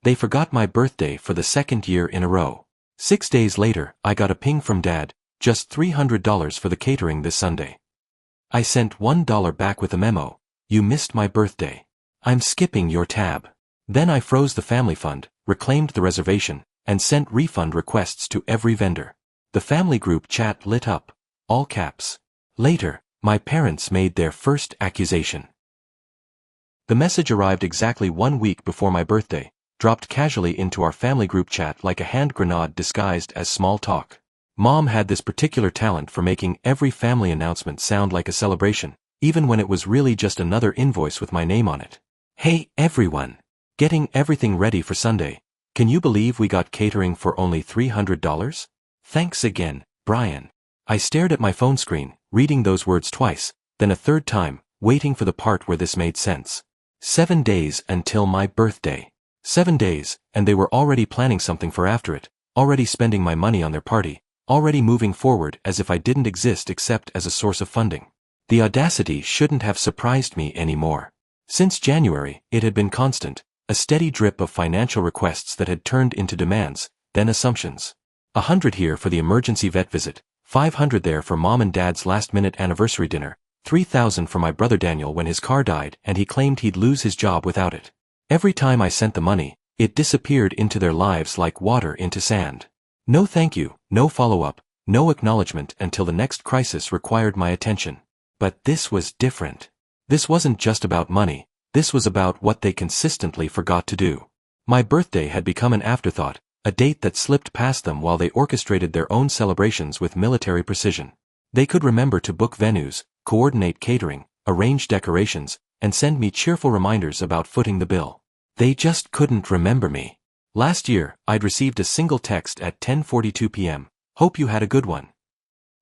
They forgot my birthday for the second year in a row. 6 days later, I got a ping from Dad, just $300 for the catering this Sunday. I sent $1 back with a memo, "You missed my birthday. I'm skipping your tab." Then I froze the family fund, reclaimed the reservation, and sent refund requests to every vendor. The family group chat lit up, all caps. Later, my parents made their first accusation. The message arrived exactly 1 week before my birthday, dropped casually into our family group chat like a hand grenade disguised as small talk. Mom had this particular talent for making every family announcement sound like a celebration, even when it was really just another invoice with my name on it. "Hey, everyone! Getting everything ready for Sunday. Can you believe we got catering for only $300? Thanks again, Brian." I stared at my phone screen, reading those words twice, then a third time, waiting for the part where this made sense. 7 days until my birthday. 7 days, and they were already planning something for after it, already spending my money on their party, already moving forward as if I didn't exist except as a source of funding. The audacity shouldn't have surprised me anymore. Since January, it had been constant, a steady drip of financial requests that had turned into demands, then assumptions. 100 here for the emergency vet visit, 500 there for Mom and Dad's last-minute anniversary dinner, 3,000 for my brother Daniel when his car died and he claimed he'd lose his job without it. Every time I sent the money, it disappeared into their lives like water into sand. No thank you, no follow-up, no acknowledgement until the next crisis required my attention. But this was different. This wasn't just about money, this was about what they consistently forgot to do. My birthday had become an afterthought, a date that slipped past them while they orchestrated their own celebrations with military precision. They could remember to book venues, coordinate catering, arrange decorations, and send me cheerful reminders about footing the bill. They just couldn't remember me. Last year, I'd received a single text at 10:42 p.m., "Hope you had a good one."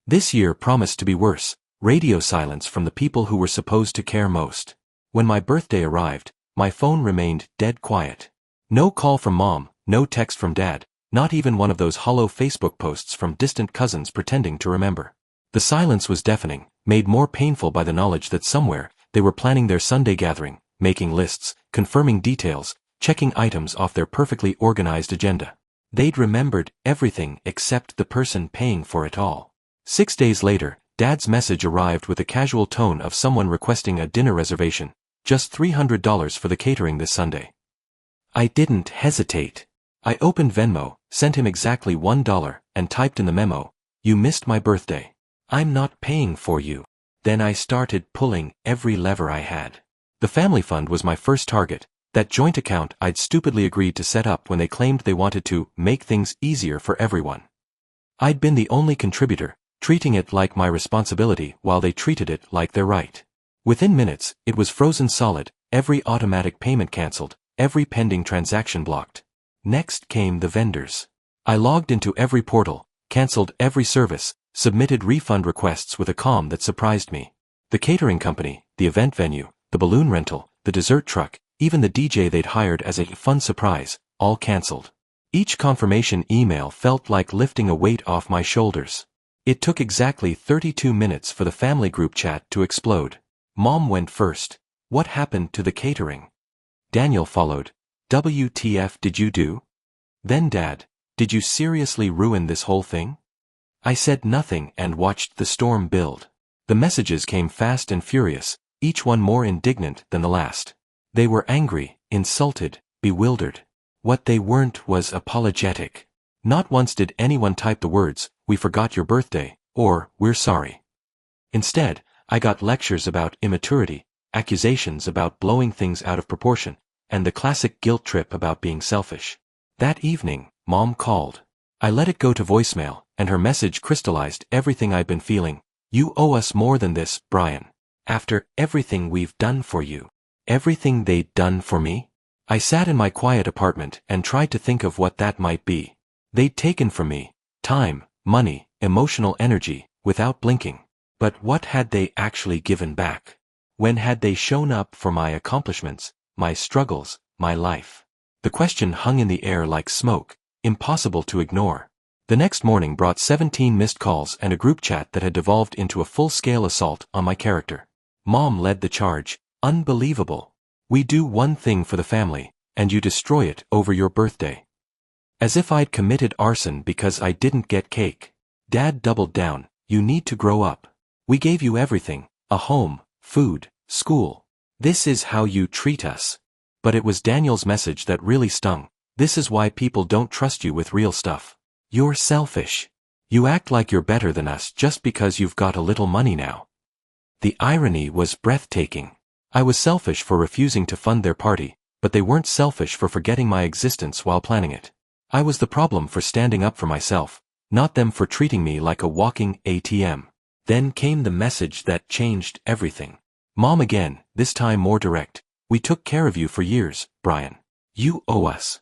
This year promised to be worse, radio silence from the people who were supposed to care most. When my birthday arrived, my phone remained dead quiet. No call from Mom, no text from Dad, not even one of those hollow Facebook posts from distant cousins pretending to remember. The silence was deafening, made more painful by the knowledge that somewhere, they were planning their Sunday gathering, making lists, confirming details, checking items off their perfectly organized agenda. They'd remembered everything except the person paying for it all. 6 days later, Dad's message arrived with the casual tone of someone requesting a dinner reservation, just $300 for the catering this Sunday. I didn't hesitate. I opened Venmo, sent him exactly $1, and typed in the memo, "You missed my birthday. I'm not paying for you." Then I started pulling every lever I had. The family fund was my first target, that joint account I'd stupidly agreed to set up when they claimed they wanted to make things easier for everyone. I'd been the only contributor, treating it like my responsibility while they treated it like their right. Within minutes, it was frozen solid, every automatic payment cancelled, every pending transaction blocked. Next came the vendors. I logged into every portal, cancelled every service, submitted refund requests with a calm that surprised me. The catering company, the event venue, the balloon rental, the dessert truck, even the DJ they'd hired as a fun surprise, all cancelled. Each confirmation email felt like lifting a weight off my shoulders. It took exactly 32 minutes for the family group chat to explode. Mom went first. "What happened to the catering?" Daniel followed. "WTF did you do?" Then Dad, "Did you seriously ruin this whole thing?" I said nothing and watched the storm build. The messages came fast and furious, each one more indignant than the last. They were angry, insulted, bewildered. What they weren't was apologetic. Not once did anyone type the words, "We forgot your birthday," or "We're sorry." Instead, I got lectures about immaturity, accusations about blowing things out of proportion, and the classic guilt trip about being selfish. That evening, Mom called. I let it go to voicemail, and her message crystallized everything I'd been feeling. "You owe us more than this, Brian. After everything we've done for you." Everything they'd done for me? I sat in my quiet apartment and tried to think of what that might be. They'd taken from me time, money, emotional energy, without blinking. But what had they actually given back? When had they shown up for my accomplishments, my struggles, my life? The question hung in the air like smoke, impossible to ignore. The next morning brought 17 missed calls and a group chat that had devolved into a full-scale assault on my character. Mom led the charge. "Unbelievable. We do one thing for the family, and you destroy it over your birthday. As if I'd committed arson because I didn't get cake. Dad doubled down, you need to grow up. We gave you everything, a home, food, school. This is how you treat us. But it was Daniel's message that really stung. This is why people don't trust you with real stuff. You're selfish. You act like you're better than us just because you've got a little money now. The irony was breathtaking. I was selfish for refusing to fund their party, but they weren't selfish for forgetting my existence while planning it. I was the problem for standing up for myself, not them for treating me like a walking ATM. Then came the message that changed everything. Mom again, this time more direct. We took care of you for years, Brian. You owe us.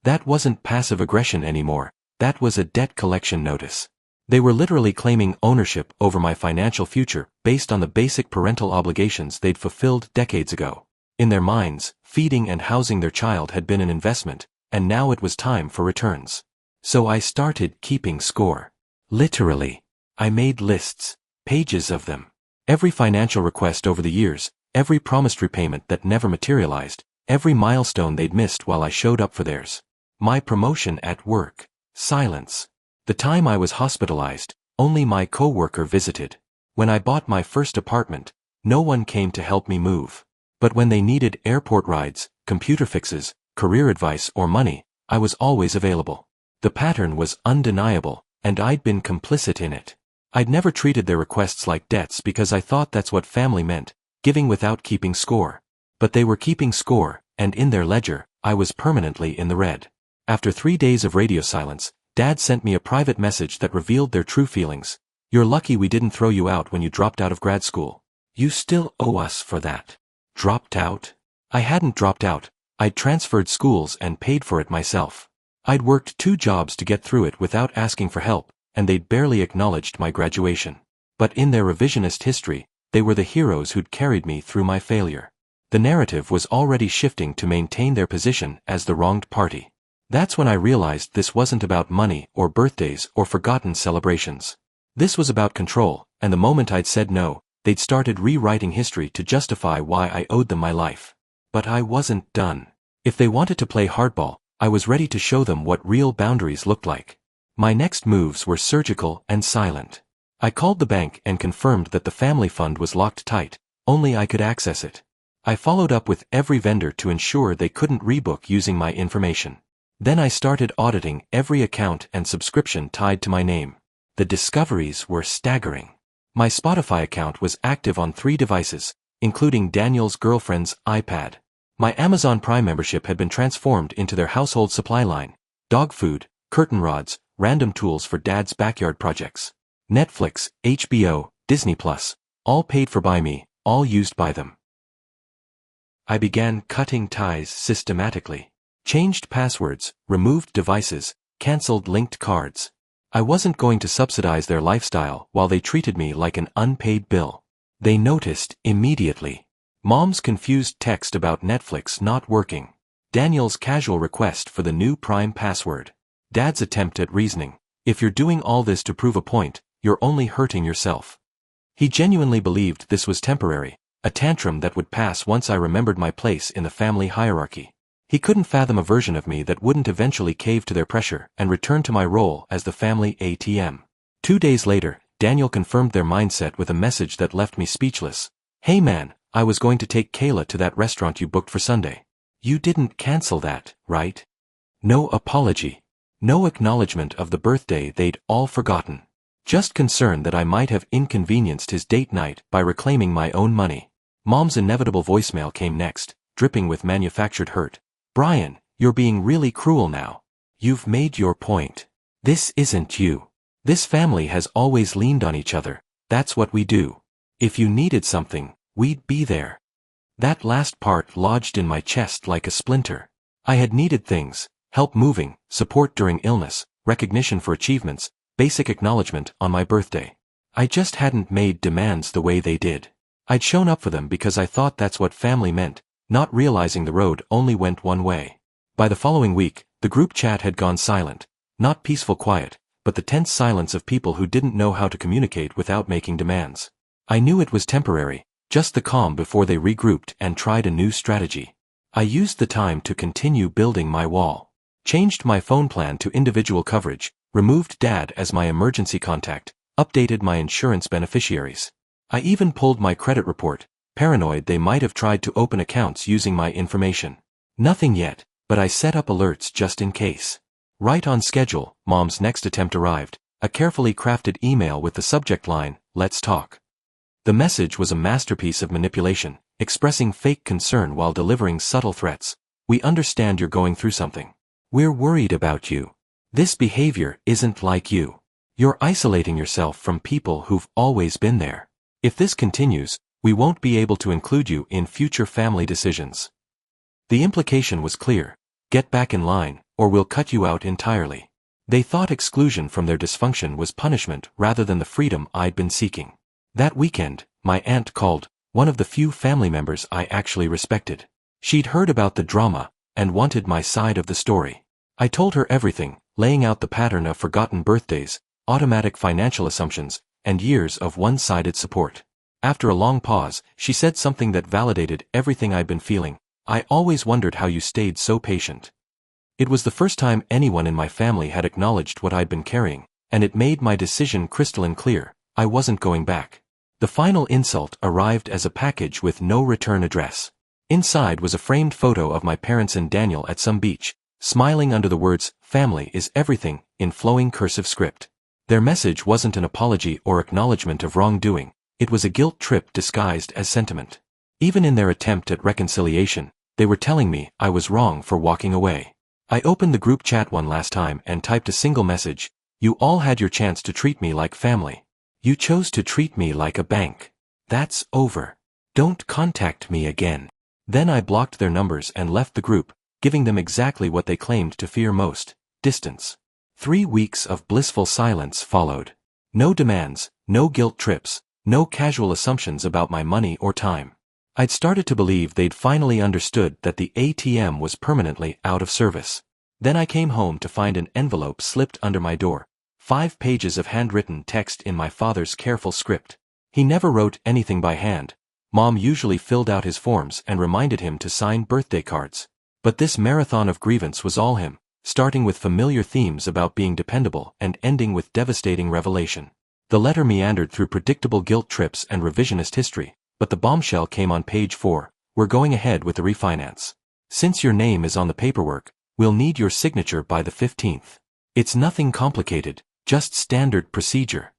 That wasn't passive aggression anymore, that was a debt collection notice. They were literally claiming ownership over my financial future based on the basic parental obligations they'd fulfilled decades ago. In their minds, feeding and housing their child had been an investment, and now it was time for returns. So I started keeping score. Literally. I made lists, pages of them. Every financial request over the years, every promised repayment that never materialized, every milestone they'd missed while I showed up for theirs. My promotion at work. Silence. The time I was hospitalized, only my coworker visited. When I bought my first apartment, no one came to help me move. But when they needed airport rides, computer fixes, career advice or money, I was always available. The pattern was undeniable, and I'd been complicit in it. I'd never treated their requests like debts because I thought that's what family meant, giving without keeping score. But they were keeping score, and in their ledger, I was permanently in the red. After 3 days of radio silence, Dad sent me a private message that revealed their true feelings. You're lucky we didn't throw you out when you dropped out of grad school. You still owe us for that. Dropped out? I hadn't dropped out. I'd transferred schools and paid for it myself. I'd worked 2 jobs to get through it without asking for help, and they'd barely acknowledged my graduation. But in their revisionist history, they were the heroes who'd carried me through my failure. The narrative was already shifting to maintain their position as the wronged party. That's when I realized this wasn't about money or birthdays or forgotten celebrations. This was about control, and the moment I'd said no, they'd started rewriting history to justify why I owed them my life. But I wasn't done. If they wanted to play hardball, I was ready to show them what real boundaries looked like. My next moves were surgical and silent. I called the bank and confirmed that the family fund was locked tight, only I could access it. I followed up with every vendor to ensure they couldn't rebook using my information. Then I started auditing every account and subscription tied to my name. The discoveries were staggering. My Spotify account was active on 3 devices, including Daniel's girlfriend's iPad. My Amazon Prime membership had been transformed into their household supply line. Dog food, curtain rods, random tools for Dad's backyard projects. Netflix, HBO, Disney+, all paid for by me, all used by them. I began cutting ties systematically. Changed passwords, removed devices, cancelled linked cards. I wasn't going to subsidize their lifestyle while they treated me like an unpaid bill. They noticed immediately. Mom's confused text about Netflix not working. Daniel's casual request for the new Prime password. Dad's attempt at reasoning. If you're doing all this to prove a point, you're only hurting yourself. He genuinely believed this was temporary, a tantrum that would pass once I remembered my place in the family hierarchy. He couldn't fathom a version of me that wouldn't eventually cave to their pressure and return to my role as the family ATM. 2 days later, Daniel confirmed their mindset with a message that left me speechless. Hey man, I was going to take Kayla to that restaurant you booked for Sunday. You didn't cancel that, right? No apology. No acknowledgement of the birthday they'd all forgotten. Just concern that I might have inconvenienced his date night by reclaiming my own money. Mom's inevitable voicemail came next, dripping with manufactured hurt. Brian, you're being really cruel now. You've made your point. This isn't you. This family has always leaned on each other. That's what we do. If you needed something, we'd be there. That last part lodged in my chest like a splinter. I had needed things, help moving, support during illness, recognition for achievements, basic acknowledgement on my birthday. I just hadn't made demands the way they did. I'd shown up for them because I thought that's what family meant, not realizing the road only went one way. By the following week, the group chat had gone silent. Not peaceful quiet, but the tense silence of people who didn't know how to communicate without making demands. I knew it was temporary, just the calm before they regrouped and tried a new strategy. I used the time to continue building my wall. Changed my phone plan to individual coverage, removed Dad as my emergency contact, updated my insurance beneficiaries. I even pulled my credit report, paranoid they might have tried to open accounts using my information. Nothing yet, but I set up alerts just in case. Right on schedule, Mom's next attempt arrived, a carefully crafted email with the subject line, "Let's talk." The message was a masterpiece of manipulation, expressing fake concern while delivering subtle threats. "We understand you're going through something. We're worried about you. This behavior isn't like you. You're isolating yourself from people who've always been there. If this continues, we won't be able to include you in future family decisions." The implication was clear: get back in line, or we'll cut you out entirely. They thought exclusion from their dysfunction was punishment rather than the freedom I'd been seeking. That weekend, my aunt called, one of the few family members I actually respected. She'd heard about the drama and wanted my side of the story. I told her everything, laying out the pattern of forgotten birthdays, automatic financial assumptions, and years of one-sided support. After a long pause, she said something that validated everything I'd been feeling. "I always wondered how you stayed so patient." It was the first time anyone in my family had acknowledged what I'd been carrying, and it made my decision crystalline clear: I wasn't going back. The final insult arrived as a package with no return address. Inside was a framed photo of my parents and Daniel at some beach, smiling under the words, "Family is everything," in flowing cursive script. Their message wasn't an apology or acknowledgement of wrongdoing, it was a guilt trip disguised as sentiment. Even in their attempt at reconciliation, they were telling me I was wrong for walking away. I opened the group chat one last time and typed a single message: "You all had your chance to treat me like family. You chose to treat me like a bank. That's over. Don't contact me again." Then I blocked their numbers and left the group, giving them exactly what they claimed to fear most: distance. 3 weeks of blissful silence followed. No demands, no guilt trips, no casual assumptions about my money or time. I'd started to believe they'd finally understood that the ATM was permanently out of service. Then I came home to find an envelope slipped under my door. 5 pages of handwritten text in my father's careful script. He never wrote anything by hand. Mom usually filled out his forms and reminded him to sign birthday cards. But this marathon of grievance was all him, starting with familiar themes about being dependable and ending with devastating revelation. The letter meandered through predictable guilt trips and revisionist history, but the bombshell came on page 4. "We're going ahead with the refinance. Since your name is on the paperwork, we'll need your signature by the 15th. It's nothing complicated, just standard procedure."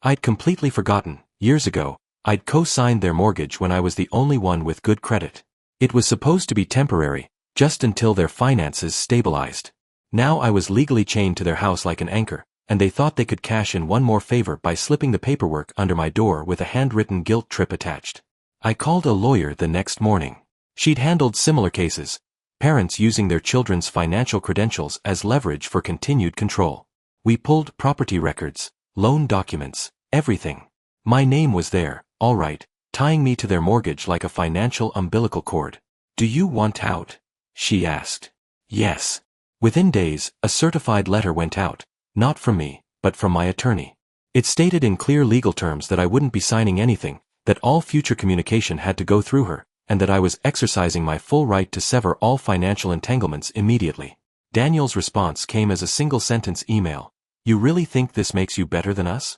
I'd completely forgotten. Years ago, I'd co-signed their mortgage when I was the only one with good credit. It was supposed to be temporary, just until their finances stabilized. Now I was legally chained to their house like an anchor, and they thought they could cash in one more favor by slipping the paperwork under my door with a handwritten guilt trip attached. I called a lawyer the next morning. She'd handled similar cases, parents using their children's financial credentials as leverage for continued control. We pulled property records, loan documents, everything. My name was there, all right, tying me to their mortgage like a financial umbilical cord. "Do you want out?" she asked. Yes. Within days, a certified letter went out, not from me, but from my attorney. It stated in clear legal terms that I wouldn't be signing anything, that all future communication had to go through her, and that I was exercising my full right to sever all financial entanglements immediately. Daniel's response came as a single-sentence email: "You really think this makes you better than us?"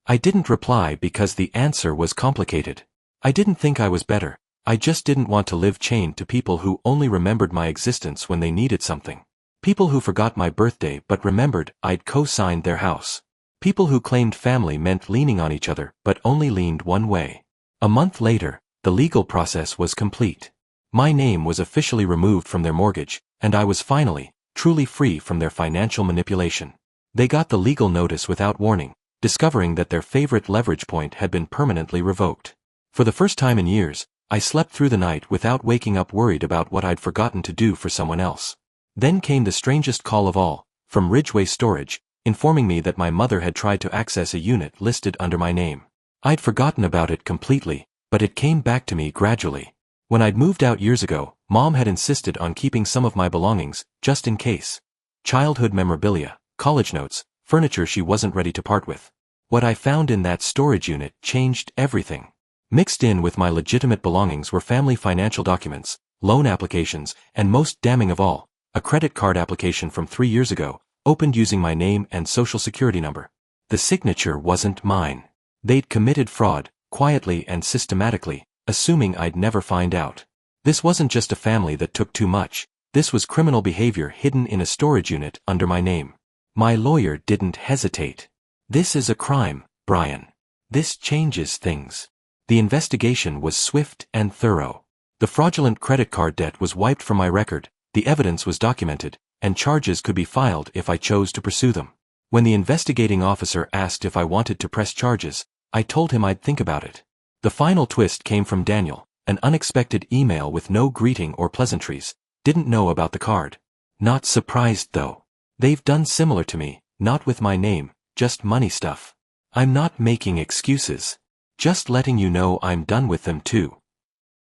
I didn't reply because the answer was complicated. I didn't think I was better, I just didn't want to live chained to people who only remembered my existence when they needed something. People who forgot my birthday but remembered I'd co-signed their house. People who claimed family meant leaning on each other but only leaned one way. A month later, the legal process was complete. My name was officially removed from their mortgage, and I was finally, truly free from their financial manipulation. They got the legal notice without warning, discovering that their favorite leverage point had been permanently revoked. For the first time in years, I slept through the night without waking up worried about what I'd forgotten to do for someone else. Then came the strangest call of all, from Ridgeway Storage, informing me that my mother had tried to access a unit listed under my name. I'd forgotten about it completely, but it came back to me gradually. When I'd moved out years ago, Mom had insisted on keeping some of my belongings, just in case. Childhood memorabilia, college notes, furniture she wasn't ready to part with. What I found in that storage unit changed everything. Mixed in with my legitimate belongings were family financial documents, loan applications, and most damning of all, a credit card application from 3 years ago, opened using my name and social security number. The signature wasn't mine. They'd committed fraud, quietly and systematically, assuming I'd never find out. This wasn't just a family that took too much, this was criminal behavior hidden in a storage unit under my name. My lawyer didn't hesitate. This is a crime, Brian. This changes things. The investigation was swift and thorough. The fraudulent credit card debt was wiped from my record, the evidence was documented, and charges could be filed if I chose to pursue them. When the investigating officer asked if I wanted to press charges, I told him I'd think about it. The final twist came from Daniel, an unexpected email with no greeting or pleasantries. Didn't know about the card. Not surprised though. They've done similar to me, not with my name, just money stuff. I'm not making excuses. Just letting you know I'm done with them too.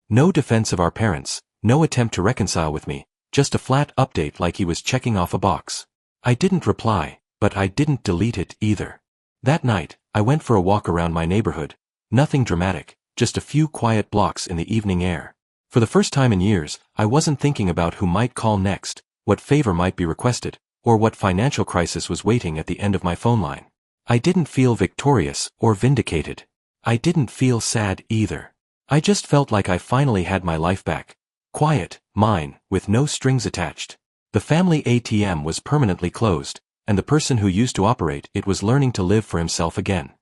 No defense of our parents, no attempt to reconcile with me, just a flat update like he was checking off a box. I didn't reply, but I didn't delete it either. That night, I went for a walk around my neighborhood. Nothing dramatic, just a few quiet blocks in the evening air. For the first time in years, I wasn't thinking about who might call next, what favor might be requested, or what financial crisis was waiting at the end of my phone line. I didn't feel victorious or vindicated. I didn't feel sad either. I just felt like I finally had my life back. Quiet, mine, with no strings attached. The family ATM was permanently closed, and the person who used to operate it was learning to live for himself again.